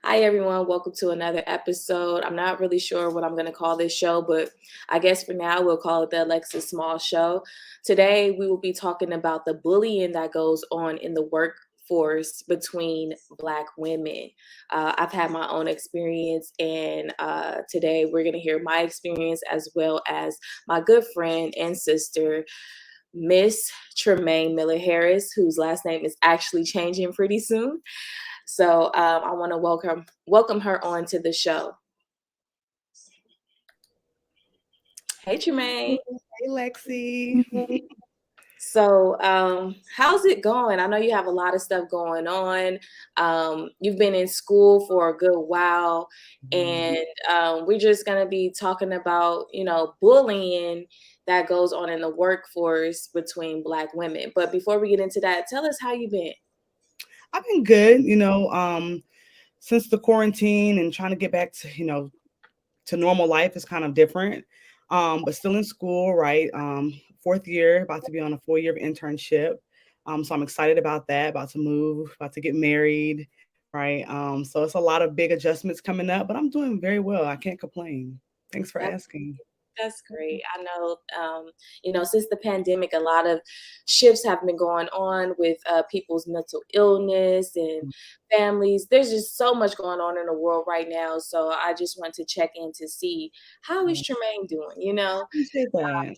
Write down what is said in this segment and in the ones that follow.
Hi, everyone. Welcome to another episode. I'm not really sure what I'm going to call this show, but I guess for now we'll call it the Alexis Small Show. Today we will be talking about the bullying that goes on in the workforce between Black women. I've had my own experience, and today we're going to hear my experience as well as my good friend and sister, Miss Tremaine Miller Harris, whose last name is actually changing pretty soon. So I want to welcome her on to the show. Hey, Tremaine. Hey, Lexi. So how's it going? I know you have a lot of stuff going on. You've been in school for a good while, and we're just going to be talking about, bullying that goes on in the workforce between Black women. But before we get into that, tell us how you've been. I've been good, since the quarantine and trying to get back to, to normal life is kind of different. But still in school, right? Fourth year, about to be on a 4 year internship. So I'm excited about that, about to move, about to get married, right? So it's a lot of big adjustments coming up, but I'm doing very well. I can't complain. Thanks for asking. That's great. I know, since the pandemic, a lot of shifts have been going on with people's mental illness and families. There's just so much going on in the world right now. So I just want to check in to see how is Tremaine doing, Appreciate that.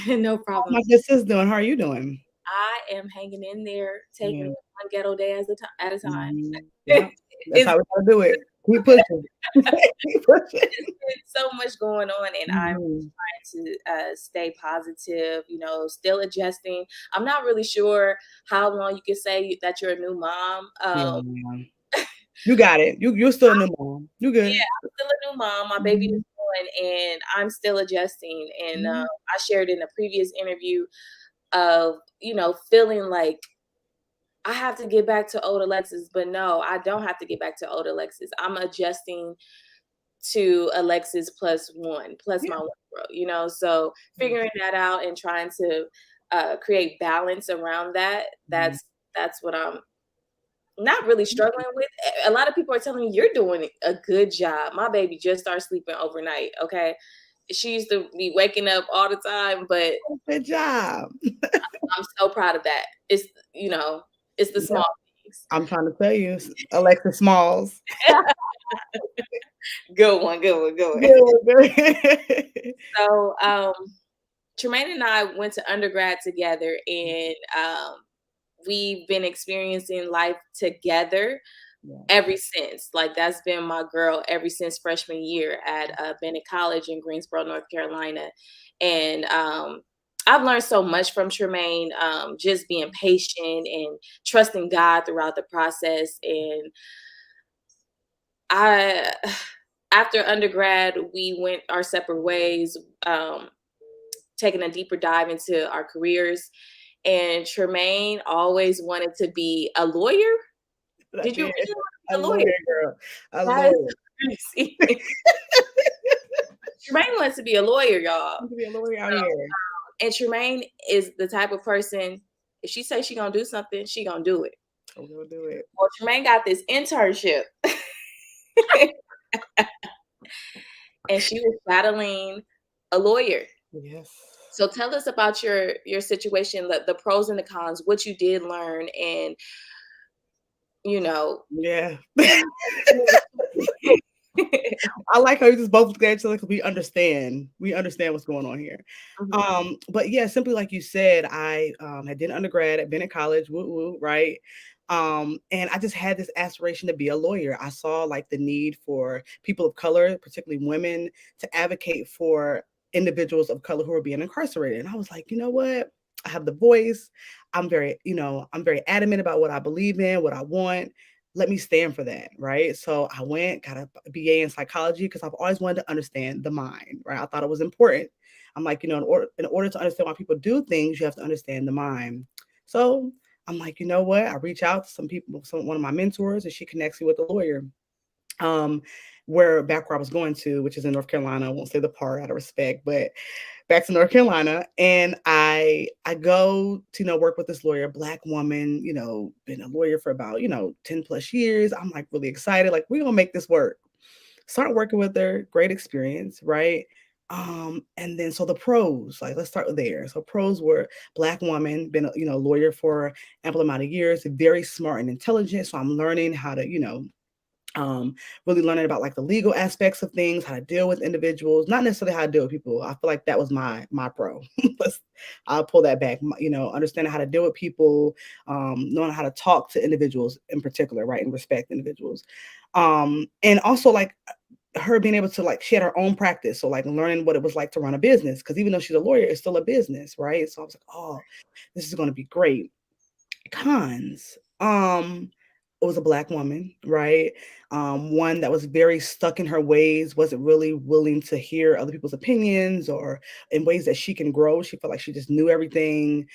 No How problem. my sister's doing? How are you doing? I am hanging in there, taking Yeah. it one ghetto day at a time. Yeah. That's It's how we gotta do it. Keep pushing. Keep pushing. been so much going on, and I'm Mhm. trying to stay positive, still adjusting. I'm not really sure how long you can say that you're a new mom. Yeah. You got it. You're still a new mom. You good. Yeah, I'm still a new mom. My baby is Mhm. born, and I'm still adjusting. And Mhm. I shared in a previous interview of, feeling like I have to get back to old Alexis, but no, I don't have to get back to old Alexis. I'm adjusting to Alexis plus one, plus Yeah. my one girl, so figuring that out and trying to create balance around that. Mhm. That's what I'm not really struggling with. A lot of people are telling me you're doing a good job. My baby just started sleeping overnight. Okay. She used to be waking up all the time, but Good job. I'm so proud of that. It's the Yeah. small things. I'm trying to tell you, Alexis Smalls. Good one, good one, good one. Good. So, Tremaine and I went to undergrad together, and we've been experiencing life together Yeah. ever since. Like, that's been my girl ever since freshman year at Bennett College in Greensboro, North Carolina. And I've learned so much from Tremaine, just being patient and trusting God throughout the process. And I, after undergrad, we went our separate ways, taking a deeper dive into our careers. And Tremaine always wanted to be a lawyer. I Did you did. really want to A be a lawyer? lawyer, girl. A That is lawyer. crazy. Tremaine wants to be a lawyer, y'all. You can be a lawyer out So, here. and Tremaine is the type of person, if she says she gonna do something, she gonna do it. I'm gonna do it. Well, Tremaine got this internship, and she was battling a lawyer. Yes. So tell us about your situation, the pros and the cons, what you did learn, and you know. Yeah. I like how you just both look at each other because we understand. We understand what's going on here. Mhm. But yeah, simply like you said, I had did undergrad at Bennett College, woo woo, right? And I just had this aspiration to be a lawyer. I saw like the need for people of color, particularly women, to advocate for individuals of color who are being incarcerated. And I was like, you know what? I have the voice. I'm very adamant about what I believe in, what I want. Let me stand for that, right? So I went, got a BA in psychology because I've always wanted to understand the mind, right? I thought it was important. I'm like, in order to understand why people do things, you have to understand the mind. So I'm like, you know what? I reach out to some people, one of my mentors, and she connects me with a lawyer. Um, where I was going to, which is in North Carolina. I won't say the part out of respect, but back to North Carolina, and I go to work with this lawyer, black woman, been a lawyer for about 10 plus years. I'm like really excited, like we're gonna make this work. Start working with her, great experience, right? And then so the pros, like let's start there. So pros were black woman, been a lawyer for ample amount of years, very smart and intelligent. So I'm learning how to um, really learning about like the legal aspects of things, how to deal with individuals, not necessarily how to deal with people. I feel like that was my pro. I'll pull that back. Understanding how to deal with people, knowing how to talk to individuals in particular, right, and respect individuals, and also like her being able to like she had her own practice, so like learning what it was like to run a business because even though she's a lawyer, it's still a business, right? So I was like, oh, this is going to be great. Cons. It was a black woman, right? One that was very stuck in her ways, wasn't really willing to hear other people's opinions or in ways that she can grow. She felt like she just knew everything.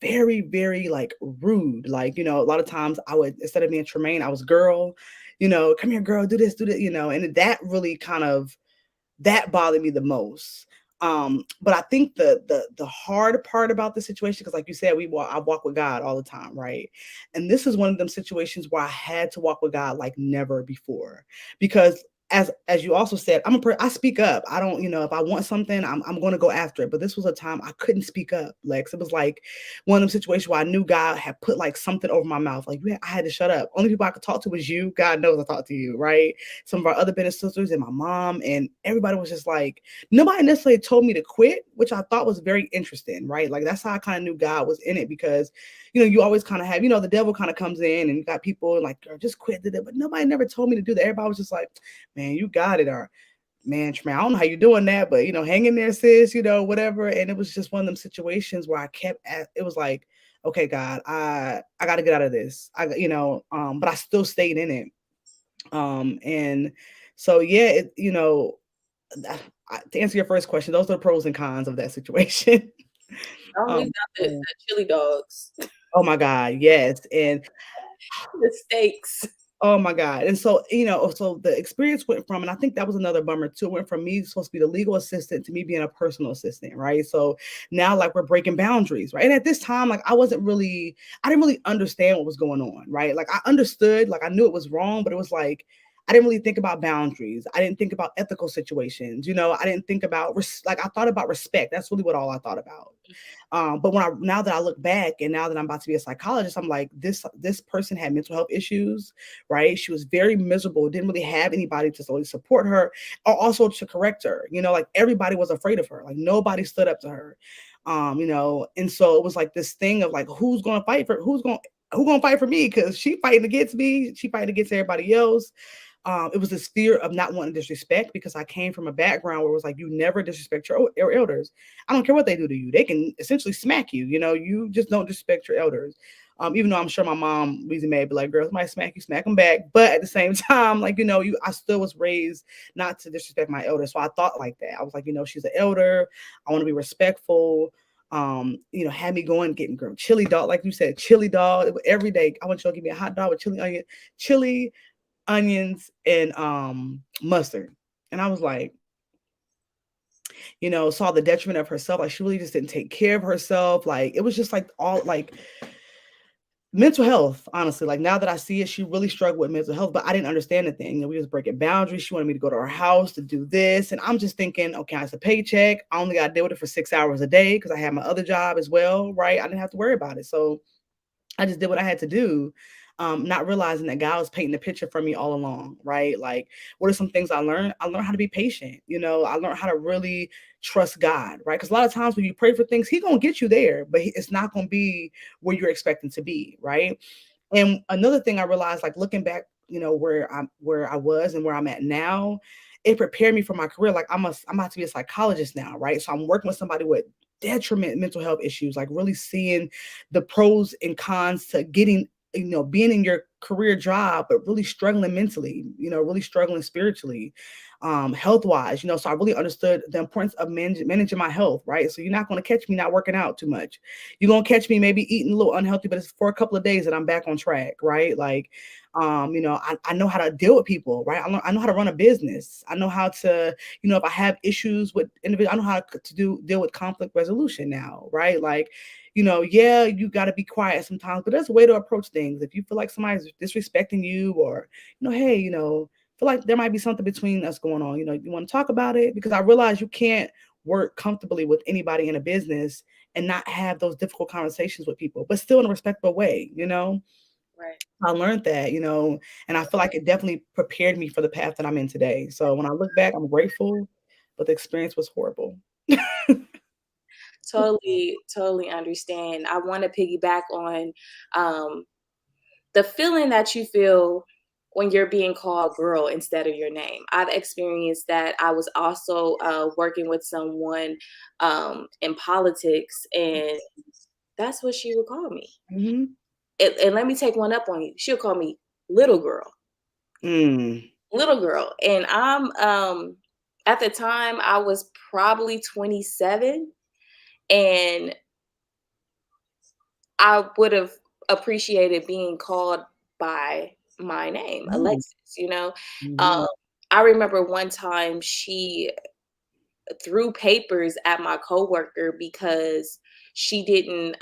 Very, very like rude. Like, a lot of times I would, instead of being Tremaine, I was girl, come here, girl, do this, do that, and that really kind of that bothered me the most. But I think the hard part about the situation, because like you said, I walk with God all the time, right? And this is one of them situations where I had to walk with God like never before, because as you also said, I speak up. I don't, if I want something, I'm going to go after it. But this was a time I couldn't speak up, Lex. It was like one of them situations where I knew God had put like something over my mouth, like I had to shut up. Only people I could talk to was you. God knows I talked to you, right? Some of our other business sisters and my mom, and everybody was just like, nobody necessarily told me to quit, which I thought was very interesting, right? Like that's how I kind of knew God was in it, because you always kind of have, the devil kind of comes in and you got people like, girl, just quit, but nobody never told me to do that. Everybody was just like, man, you got it, or man, Tremaine, I don't know how you're doing that, but hang in there, sis, whatever. And it was just one of them situations where it was like, okay, God, I got to get out of this. But I still stayed in it. And so yeah, to answer your first question, those are the pros and cons of that situation. Don't leave um, out the chili dogs, oh my God, yes, and the steaks. oh my God. And so, so the experience went from, and I think that was another bummer too, went from me supposed to be the legal assistant to me being a personal assistant, right? So now like we're breaking boundaries, right? And at this time, like I didn't really understand what was going on, right? Like I understood, like I knew it was wrong, but it was like, I didn't really think about boundaries. I didn't think about ethical situations. I didn't think about, like, I thought about respect. That's really what all I thought about. But now that I look back and now that I'm about to be a psychologist, I'm like, this person had mental health issues, right? She was very miserable, didn't really have anybody to really support her or also to correct her. Like everybody was afraid of her. Like nobody stood up to her. And so it was like this thing of like, who's gonna fight for me? Because she fighting against me, she fighting against everybody else. It was this fear of not wanting disrespect, because I came from a background where it was like, you never disrespect your elders. I don't care what they do to you. They can essentially smack you. You just don't disrespect your elders. Even though I'm sure my mom, Weezy may be like, girls might smack you, smack them back. But at the same time, like, I still was raised not to disrespect my elders. So I thought like that. I was like, she's an elder. I want to be respectful. Had me going getting girl chili dog, like you said, chili dog every day. I want you to give me a hot dog with chili onions and mustard. And I was like, saw the detriment of herself. Like she really just didn't take care of herself. Like it was just like all like mental health, honestly. Like now that I see it, she really struggled with mental health, but I didn't understand the thing. We was breaking boundaries. She wanted me to go to her house to do this. And I'm just thinking, okay, it's a paycheck. I only got to deal with it for 6 hours a day because I had my other job as well, right? I didn't have to worry about it. So I just did what I had to do, not realizing that God was painting the picture for me all along, right? Like, what are some things I learned? I learned how to be patient. I learned how to really trust God, right? Because a lot of times when you pray for things, He's gonna get you there, but it's not gonna be where you're expecting to be, right? And another thing I realized, like looking back, where I was and where I'm at now, it prepared me for my career. Like I'm about to be a psychologist now, right? So I'm working with somebody with detriment mental health issues, like really seeing the pros and cons to getting, being in your career job, but really struggling mentally, really struggling spiritually, health wise, so I really understood the importance of managing my health, right? So you're not going to catch me not working out too much. You're going to catch me maybe eating a little unhealthy, but it's for a couple of days that I'm back on track, right? Like, I know how to deal with people, right? I know how to run a business. I know how to, if I have issues with individuals, I know how to deal with conflict resolution now, right? Like, yeah, you got to be quiet sometimes, but there's a way to approach things. If you feel like somebody's disrespecting you, or, hey, feel like there might be something between us going on, you want to talk about it, because I realize you can't work comfortably with anybody in a business and not have those difficult conversations with people, but still in a respectful way. Right. I learned that, and I feel like it definitely prepared me for the path that I'm in today. So when I look back, I'm grateful, but the experience was horrible. Totally, totally understand. I want to piggyback on um, the feeling that you feel when you're being called girl instead of your name. I've experienced that. I was also working with someone in politics, and that's what she would call me. Mhm. And let me take one up on you. She'll call me little girl, Mm. little girl. And at the time I was probably 27, and I would have appreciated being called by my name, Mm. Alexis. Um, Mhm. I remember one time she threw papers at my coworker because she didn't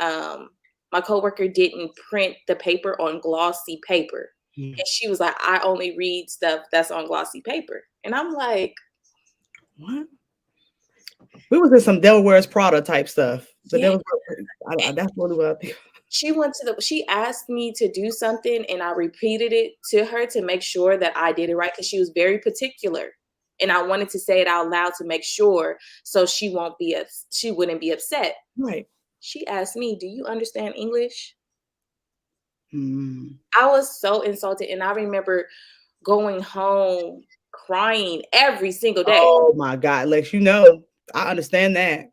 my coworker didn't print the paper on glossy paper. Mm. And she was like, "I only read stuff that's on glossy paper." And I'm like, What? We was in some Devil Wears Prada type stuff. The "Yeah." Devil that's really what I think. She asked me to do something, and I repeated it to her to make sure that I did it right, because she was very particular. And I wanted to say it out loud to make sure, so she wouldn't be upset. Right. She asked me, "Do you understand English?" Mm. I was so insulted, and I remember going home crying every single day. Oh my God, Lex, I understand that.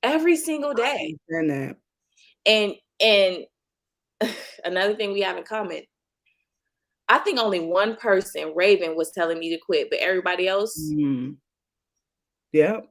Every single I day. understand that. And another thing we have in common, I think only one person, Raven, was telling me to quit, but everybody else, Mm. Yep.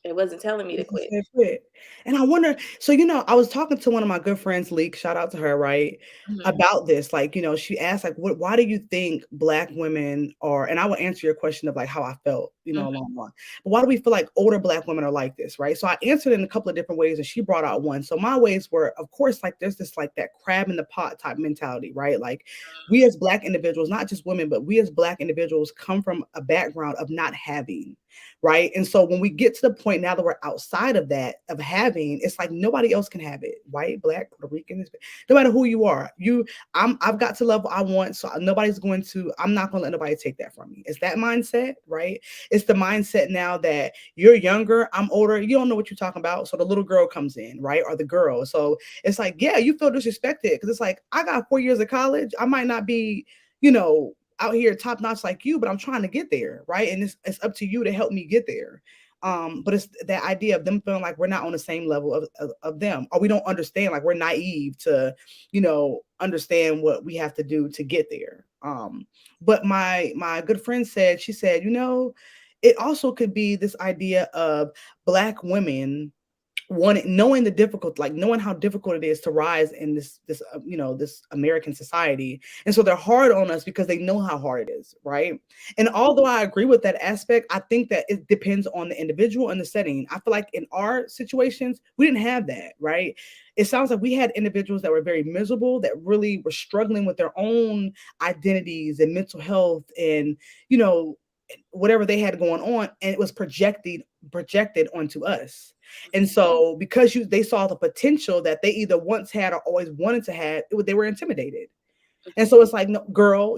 it wasn't telling me to Like you quit. said, quit. And I wonder, so I was talking to one of my good friends, Leek, shout out to her, right? Mhm, About this. Like, she asked, like, why do you think black women are, and I will answer your question of like how I felt, mhm, along the line. But why do we feel like older black women are like this, right? So I answered in a couple of different ways, and she brought out one. So my ways were, of course, like there's this like that crab in the pot type mentality, right? Like we as black individuals, not just women, but we as black individuals come from a background of not having, right? And so when we get to the point now that we're outside of that, of having, it's like nobody else can have it. White, black, Puerto Rican, no matter who you are. I've got to level I want, so I'm not gonna let nobody take that from me. It's that mindset, right? It's the mindset now that you're younger, I'm older, you don't know what you're talking about. So the little girl comes in, right? Or the girl. So it's like, yeah, you feel disrespected because it's like, I got 4 years of college. I might not be, you know, out here top notch like you, but I'm trying to get there, right? And it's up to you to help me get there. But it's that idea of them feeling like we're not on the same level of them, or we don't understand, like we're naive to, understand what we have to do to get there. But my good friend said, she said, it also could be this idea of black women knowing the difficult, like knowing how difficult it is to rise in this American society, and so they're hard on us because they know how hard it is, right? And although I agree with that aspect, I think that it depends on the individual and the setting. I feel like in our situations we didn't have that, right? It sounds like we had individuals that were very miserable, that really were struggling with their own identities and mental health, and you know whatever they had going on, and it was projected onto us. And mhm, so because they saw the potential that they either once had or always wanted to have, they were intimidated. And mhm, so it's like, no, girl,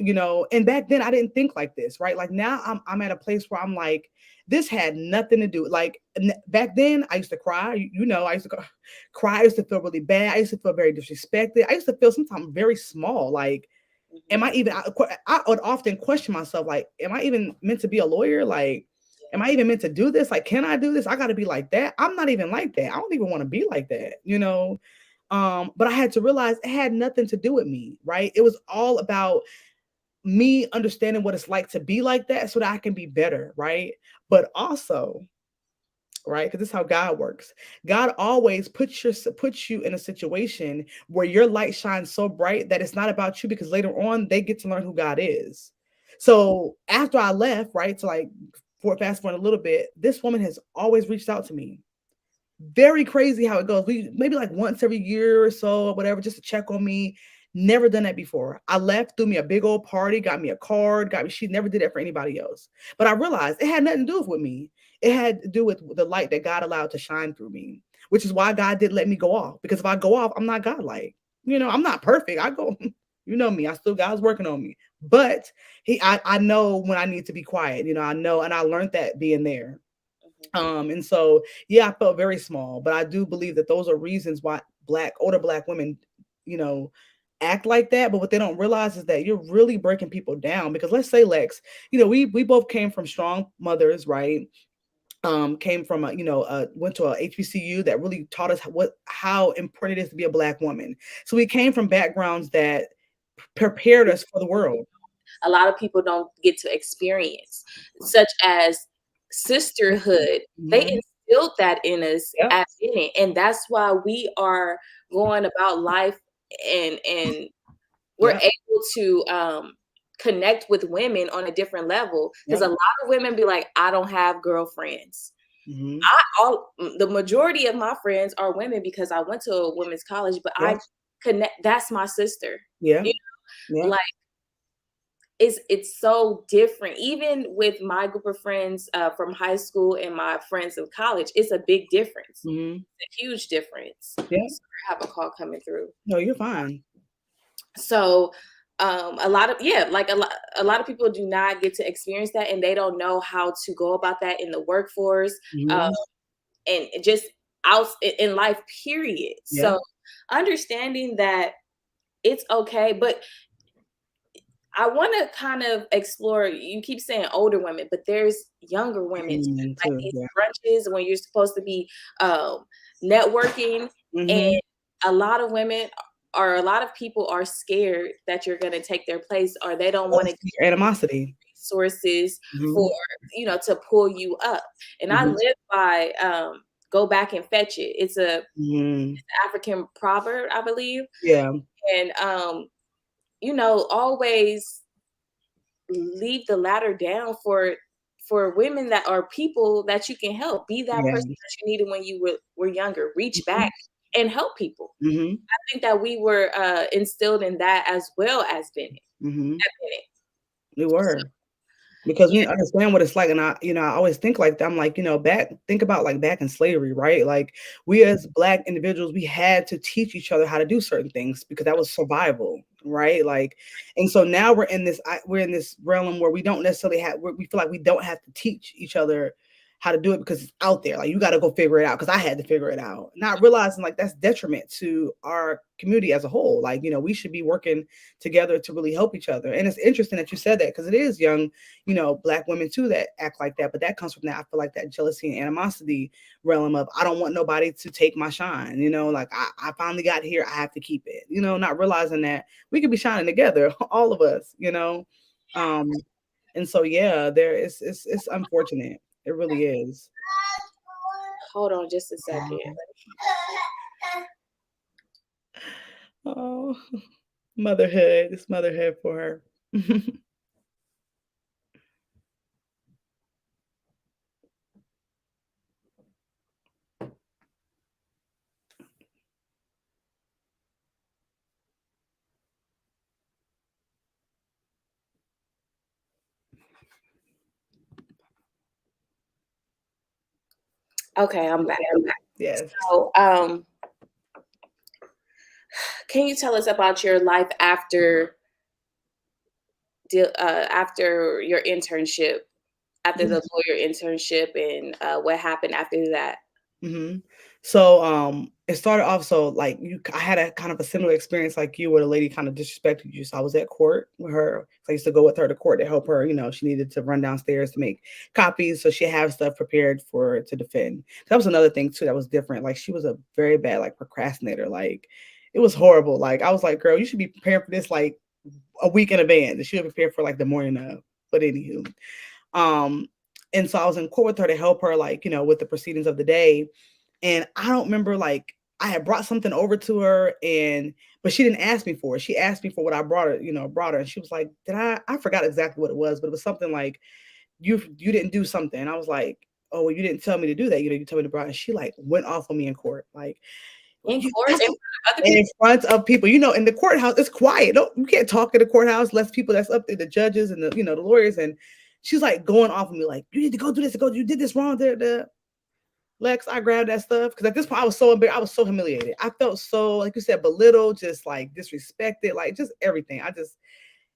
and back then I didn't think like this, right? Like now I'm at a place where I'm like, this had nothing to do. Like back then I used to cry, I used to cry, I used to feel really bad. I used to feel very disrespected. I used to feel sometimes very small. Like, am mhm. I even, I would often question myself, like, am I even meant to be a lawyer? Like, am Yeah. I even meant to do this? Like, can I do this? I got to be like that. I'm not even like that. I don't even want to be like that, But I had to realize it had nothing to do with me, right? It was all about me understanding what it's like to be like that so that I can be better, right? But also, right, because this is how God works. God always puts you in a situation where your light shines so bright that it's not about you, because later on they get to learn who God is. So after I left, right, to like fast forward a little bit, this woman has always reached out to me. Very crazy how it goes. We maybe like once every year or so or whatever, just to check on me. Never done that before. I left, threw me a big old party, got me a card, got me. She never did that for anybody else. But I realized it had nothing to do with me. It had to do with the light that God allowed to shine through me, which is why God didn't let me go off. Because if I go off, I'm not godlike. I'm not perfect. I go, you know me. I still God's working on me. But I know when I need to be quiet. I know, and I learned that being there. And so yeah, I felt very small, but I do believe that those are reasons why older black women, you know, act like that. But what they don't realize is that you're really breaking people down. Because let's say, Lex, we both came from strong mothers, right? Came from went to a HBCU that really taught us how important it is to be a black woman. So we came from backgrounds that prepared us for the world. A lot of people don't get to experience, such as sisterhood. They Mhm. instilled that in us Yep. at Bennett, and that's why we are going about life, and we're Yep. able to connect with women on a different level. Because Yep. a lot of women be like, I don't have girlfriends. Hmm. The majority of my friends are women because I went to a women's college, but I Yes. connect. That's my sister. Yeah. You know, Yeah. like it's so different. Even with my group of friends from high school and my friends in college, it's a big difference. Hmm. It's a huge difference. Yeah. Sorry, I have a call coming through. No, you're fine. So a lot of like a lot of people do not get to experience that, and they don't know how to go about that in the workforce, Mhm. and just out in life, period. Yeah. So understanding that it's okay, but I want to kind of explore. You keep saying older women, but there's younger women too, Mhm, like too, these yeah. brunches when you're supposed to be um, networking, Mhm. and a lot of women or a lot of people are scared that you're going to take their place, or they don't want to Jealousy or animosity. resources for Mhm. to pull you up. And I Mhm. live by go back and fetch it. It's a Mhm. African proverb, I believe, Yeah. and always leave the ladder down for women that are people that you can help. Be that Yeah. person that you needed when you were younger. Reach Mhm. back and help people. Mhm. I think that we were instilled in that as well as Bennett. Mhm. At Bennett. We So were. Because we yeah, understand what it's like, and I always think like that. I'm like, think about like back in slavery, right? Like we as black individuals, we had to teach each other how to do certain things because that was survival, right? Like, and so now we're in this realm where we don't necessarily we feel like we don't have to teach each other how to do it because it's out there. Like you got to go figure it out because I had to figure it out. Not realizing like that's detriment to our community as a whole. Like, we should be working together to really help each other. And it's interesting that you said that because it is young, black women too that act like that. But that comes from that, I feel like that jealousy and animosity realm of I don't want nobody to take my shine. Like I finally got here, I have to keep it. Not realizing that we could be shining together, all of us. Um, and so yeah, it's unfortunate. It really is. hold on just a second. Oh, motherhood. It's motherhood for her. Okay, I'm back. Yes. So can you tell us about your life after your internship, after the lawyer internship, and what happened after that? hmm So it started off so like I had a kind of a similar experience like you where the lady kind of disrespected you. So I was at court with her. So I used to go with her to court to help her. She needed to run downstairs to make copies so she have stuff prepared for to defend. That was another thing too that was different. Like she was a very bad like procrastinator. Like it was horrible. Like I was like, girl, you should be preparing for this like a week in advance. And she would prepare for like the morning of. But anywho, um, and so I was in court with her to help her, like, with the proceedings of the day. And I don't remember, like, I had brought something over to her, but she didn't ask me for it. She asked me for what I brought her. And she was like, I forgot exactly what it was, but it was something like, you didn't do something. And I was like, oh, well, you didn't tell me to do that. You told me to bring it. And she like went off on me in court. Like, In you, court, that's in front of other in people? front of people. In the courthouse, it's quiet. You can't talk in the courthouse, less people that's up there, the judges and the lawyers. And she's like going off of me, like, you need to go do this, you did this wrong. The Lex, I grabbed that stuff because at this point I was so embarrassed, I was so humiliated. I felt so, like you said, belittled, just like disrespected, like just everything.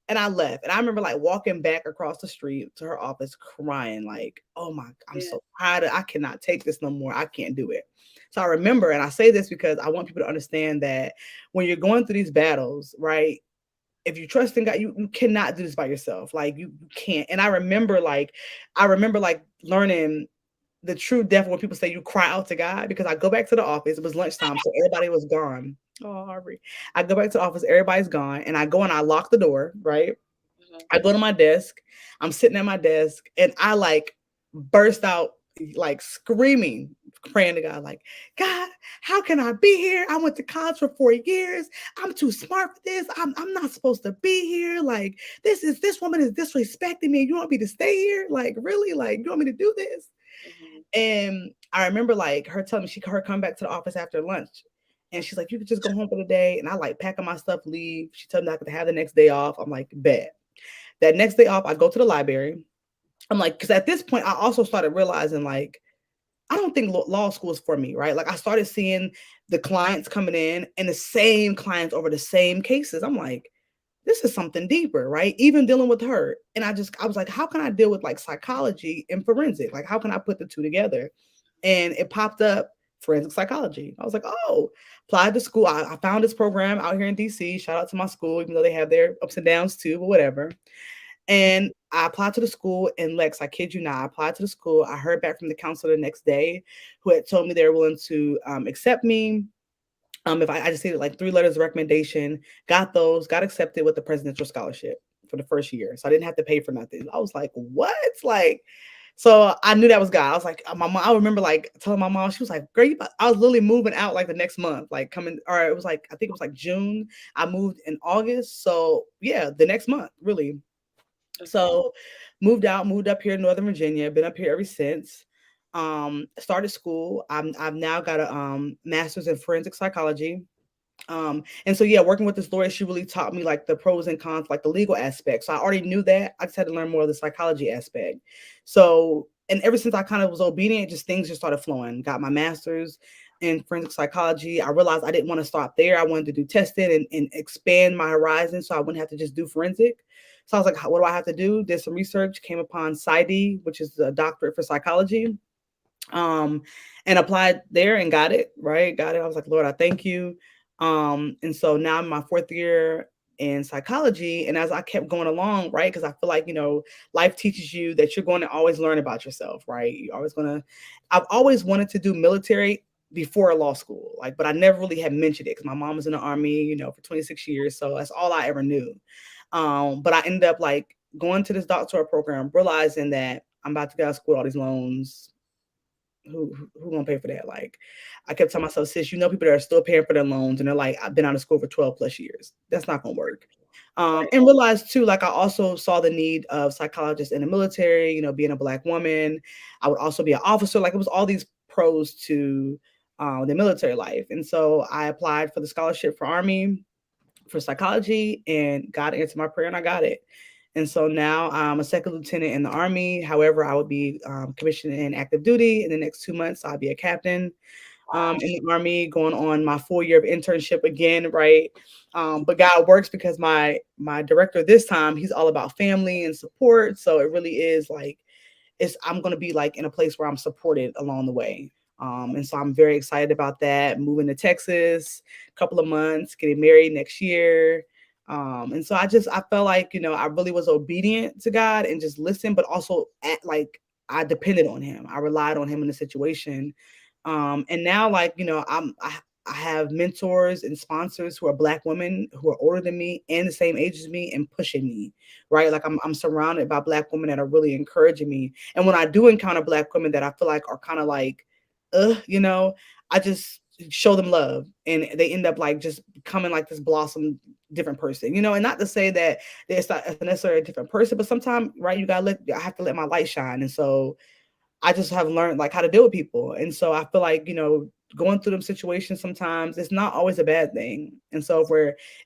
And I left. And I remember like walking back across the street to her office crying, like, oh my, I'm Yeah. so tired. I cannot take this no more. I can't do it. So I remember, and I say this because I want people to understand that when you're going through these battles, right? If you trust in God, you cannot do this by yourself. Like you can't. And I remember like learning the true depth when people say you cry out to God because I go back to the office. It was lunchtime, so everybody was gone. Oh, Harvey. I go back to the office, everybody's gone, and I go and I lock the door, right? Mhm. I go to my desk. I'm sitting at my desk and I like burst out like screaming, praying to God, like, God, how can I be here? I went to college for 4 years. I'm too smart for this. I'm not supposed to be here. Like, this woman is disrespecting me. You want me to stay here? Like, really? Like, you want me to do this? Mhm. And I remember like her telling me her come back to the office after lunch. And she's like, you could just go home for the day. And I like pack up my stuff, leave. She told me I could have the next day off. I'm like, bet. That next day off, I go to the library. I'm like, because at this point, I also started realizing like, I don't think law school is for me, right? Like, I started seeing the clients coming in and the same clients over the same cases. I'm like, this is something deeper, right? Even dealing with her. And I was like, how can I deal with like psychology and forensic? Like, how can I put the two together? And it popped up forensic psychology. I was like, oh, applied to school. I found this program out here in DC. Shout out to my school, even though they have their ups and downs too, but whatever. And I applied to the school in Lex. I kid you not. I applied to the school. I heard back from the counselor the next day who had told me they were willing to accept me. If I just needed like 3 letters of recommendation, got those, got accepted with the presidential scholarship for the first year. So I didn't have to pay for nothing. I was like, what? Like, so I knew that was God. I was like, my mom, I remember like telling my mom, she was like, girl, I was literally moving out like the next month, like coming, or it was like, I think it was like June. I moved in August. So yeah, the next month, really. Okay. So moved up here in Northern Virginia, been up here ever since. Started school. I've now got a master's in forensic psychology. And so yeah, working with this lawyer, she really taught me like the pros and cons, like the legal aspect. So I already knew that. I just had to learn more of the psychology aspect. So and ever since I kind of was obedient, just things just started flowing. Got my master's in forensic psychology. I realized I didn't want to stop there. I wanted to do testing and expand my horizons so I wouldn't have to just do forensic. So I was like, what do I have to do? Did some research, came upon PsyD, which is the doctorate for psychology, um, and applied there and got it, right? Got it. I was like, Lord, I thank you. And so now I'm in my 4th year in psychology. And as I kept going along, right? Because I feel like, life teaches you that you're going to always learn about yourself, right? You're always going to, I've always wanted to do military before law school, like, but I never really had mentioned it because my mom was in the army, for 26 years. So that's all I ever knew. But I ended up like going to this doctoral program, realizing that I'm about to get out of school, all these loans, who gonna pay for that? Like, I kept telling myself, sis, people that are still paying for their loans, and they're like, I've been out of school for 12 plus years. That's not gonna work. Right. And realized too, like I also saw the need of psychologists in the military. Being a Black woman, I would also be an officer. Like it was all these pros to the military life, and so I applied for the scholarship for Army for psychology, and God answered my prayer, and I got it. And so now I'm a second lieutenant in the Army. However, I would be commissioned in active duty in the next 2 months. I'll be a captain Wow. in the Army, going on my full year of internship again, right? But God works because my director this time, he's all about family and support. So it really is like I'm going to be like in a place where I'm supported along the way. And so I'm very excited about that. Moving to Texas, a couple of months, getting married next year. And so I felt like, I really was obedient to God and just listened, but also like I depended on him. I relied on him in the situation. And now like, I have mentors and sponsors who are Black women who are older than me and the same age as me and pushing me, right? Like I'm surrounded by Black women that are really encouraging me. And when I do encounter Black women that I feel like are kind of like, I just show them love and they end up like just becoming like this blossom different person, and not to say that it's not necessarily a different person, but sometimes, right, I have to let my light shine. And so I just have learned like how to deal with people. And so I feel like, going through them situations sometimes it's not always a bad thing. And so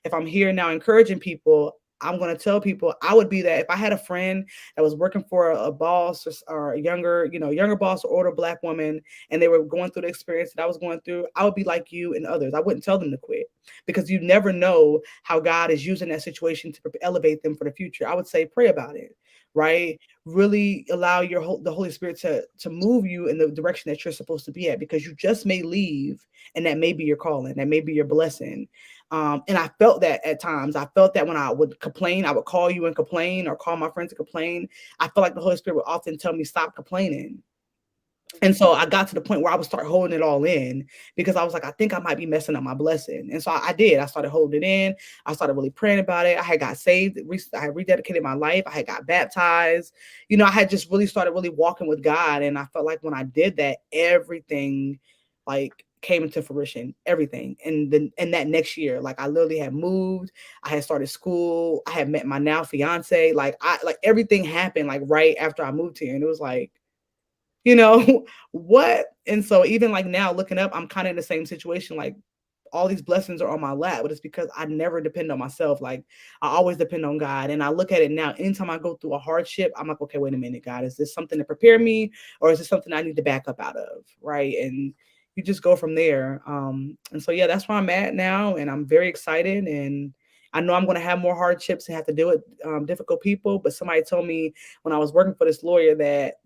if I'm here now encouraging people, I'm going to tell people I would be that if I had a friend that was working for a boss or a younger boss or older Black woman, and they were going through the experience that I was going through, I would be like you and others. I wouldn't tell them to quit because you never know how God is using that situation to elevate them for the future. I would say pray about it, right? Really allow the Holy Spirit to move you in the direction that you're supposed to be at, because you just may leave, and that may be your calling, that may be your blessing. And I felt that at times. I felt that when I would complain, I would call you and complain, or call my friends to complain. I felt like the Holy Spirit would often tell me, stop complaining. And so I got to the point where I would start holding it all in, because I was like, I think I might be messing up my blessing. And so I did. I started holding it in. I started really praying about it. I had got saved. I had rededicated my life. I had got baptized. I had just really started really walking with God. And I felt like when I did that, everything like came into fruition, everything. And then in that next year, like I literally had moved. I had started school. I had met my now fiance. Like everything happened like right after I moved here. And it was like, what? And so even like now looking up, I'm kind of in the same situation. Like all these blessings are on my lap, but it's because I never depend on myself. Like I always depend on God. And I look at it now, anytime I go through a hardship, I'm like, okay, wait a minute, God, is this something to prepare me, or is this something I need to back up out of? Right. And you just go from there. And so, yeah, that's where I'm at now. And I'm very excited. And I know I'm going to have more hardships and have to deal with difficult people. But somebody told me when I was working for this lawyer that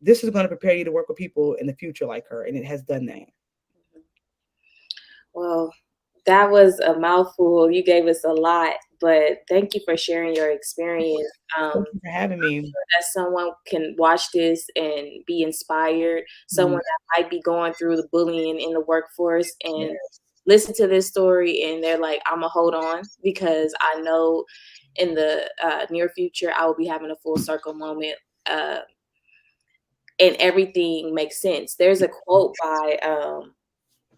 this is going to prepare you to work with people in the future like her. And it has done that. Well, that was a mouthful. You gave us a lot, but thank you for sharing your experience. Thank you for having me. That someone can watch this and be inspired, Mhm. someone that might be going through the bullying in the workforce and Yes. listen to this story and they're like, I'm gonna hold on because I know in the near future I will be having a full circle moment, and everything makes sense. There's a quote by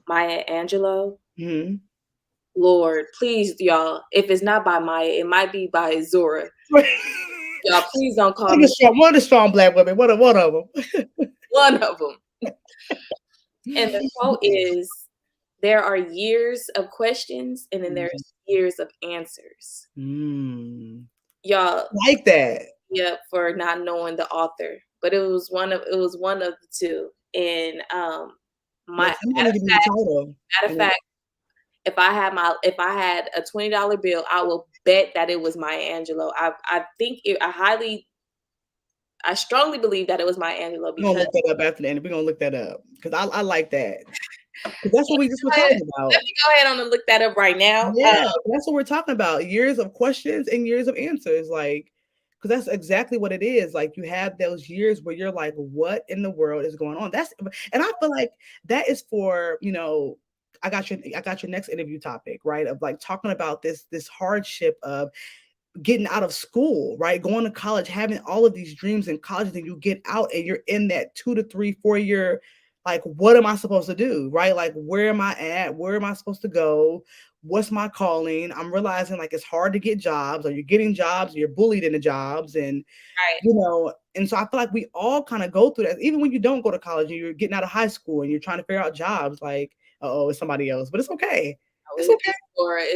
Maya Angelou. Mhm. Lord, please, y'all, if it's not by Maya, it might be by Zora. Y'all, please don't call me. One of the strong Black women. One of them. One of them. And the quote is, there are years of questions and then there's years of answers. Mm. Y'all, Like that. yeah, for not knowing the author, but it was one of the two. And my Yes, somebody need to be the title. matter of fact, if I had a $20 bill, I will bet that it was Maya Angelou. I strongly believe that it was Maya Angelou We're gonna because look that up after the end. We're gonna look that up because I like that. Because that's what we just were talking let about. me go ahead on and look that up right now. Yeah, that's what we're talking about. Years of questions and years of answers. Like, because that's exactly what it is. Like, you have those years where you're like, what in the world is going on? And I feel like that is for, I got your next interview topic, right? Of like talking about this hardship of getting out of school, right? Going to college, having all of these dreams in college, and you get out and you're in that 2 to 3, 4 year, like, what am I supposed to do? Right? Like, where am I at? Where am I supposed to go? What's my calling? I'm realizing like it's hard to get jobs, or you're getting jobs, or you're bullied into jobs. Right. And so I feel like we all kind of go through that. Even when you don't go to college and you're getting out of high school and you're trying to figure out jobs, like, oh, it's somebody else, but it's okay. Oh, It's okay.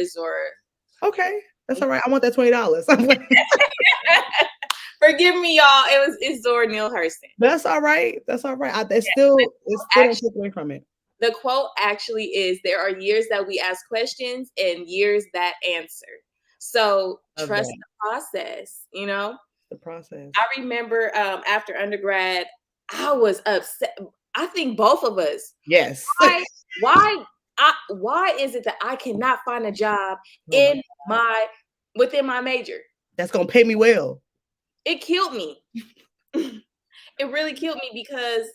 It's Zora. Okay. That's all right. I want that $20. Forgive me, y'all. It's Zora Neale Hurston. That's all right. That's all right. It still don't Actually, take away from it. the quote actually is, there are years that we ask questions and years that answer. So Of trust that. the process. The process. I remember after undergrad, I was upset. I think both of us. Yes. Why why why is it that I cannot find a job Oh my in my within my major? That's gonna pay me well. It killed me. It really killed me because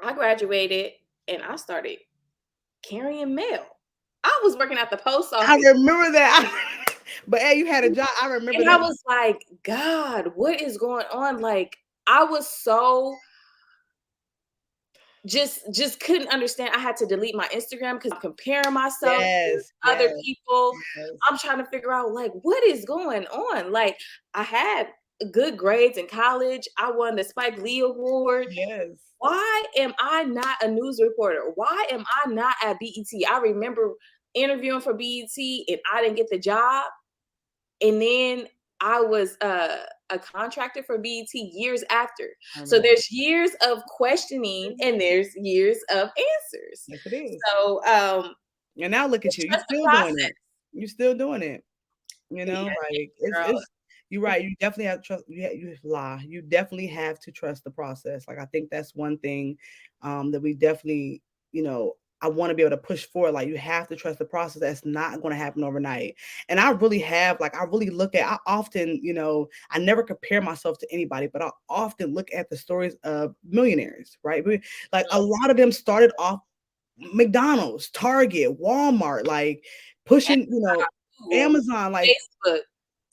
I graduated and I started carrying mail. I was working at the post I office remember that. But hey, you had a job. I remember and I that. was like, God, what is going on? Like, I was so just couldn't understand. I had to delete my Instagram because I'm comparing myself to Yes, other yes, people. yes, I'm trying to figure out like what is going on. Like I had good grades in college. I won the Spike Lee Award. yes. Why am I not a news reporter? Why am I not at BET? I remember interviewing for BET and I didn't get the job. And then I was a contractor for BET years after. I So remember. there's years of questioning and there's years of answers. Yes, it is. So And now look at just you. You're trust the still doing process. it. You're still doing it. You Yeah, know, like girl. it's you're right. You definitely have to trust. You lie. You definitely have to trust the process. Like I think that's one thing that we definitely, you know, I want to be able to push forward. Like you have to trust the process. That's not going to happen overnight. And I really have, like, I really look at. I often, you know, I never compare myself to anybody, but I often look at the stories of millionaires. Right, like a lot of them started off McDonald's, Target, Walmart, like pushing, you know, Google, Amazon, like Facebook.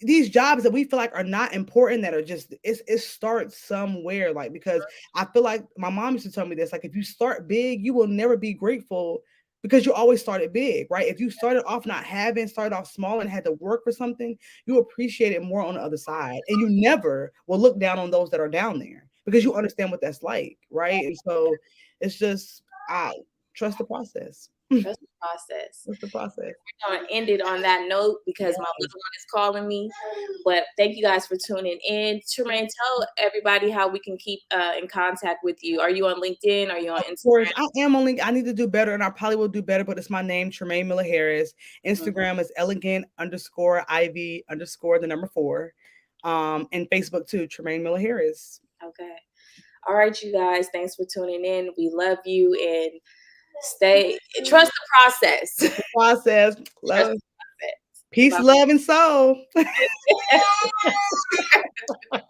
these jobs that we feel like are not important that are just it starts somewhere, like because I feel like my mom used to tell me this, like if you start big you will never be grateful because you always started big, right? If you started off not having, started off small and had to work for something, you appreciate it more on the other side, and you never will look down on those that are down there because you understand what that's like, right? And so it's just I trust the process. Trust the process. Trust the process. We're gonna end it on that note because my Yes. little one is calling me. But thank you guys for tuning in. Tremaine, tell everybody how we can keep in contact with you. Are you on LinkedIn? Are you on Of Instagram? course, I am only I need to do better and I probably will do better, but it's my name, Tremaine Miller Harris. Mhm. Instagram is elegant underscore Ivy underscore the number 4. And Facebook too, Tremaine Miller Harris. Okay. All right, you guys. Thanks for tuning in. We love you and stay trust the process. It's the process. Trust Love, the peace, process. love, and soul. Bye.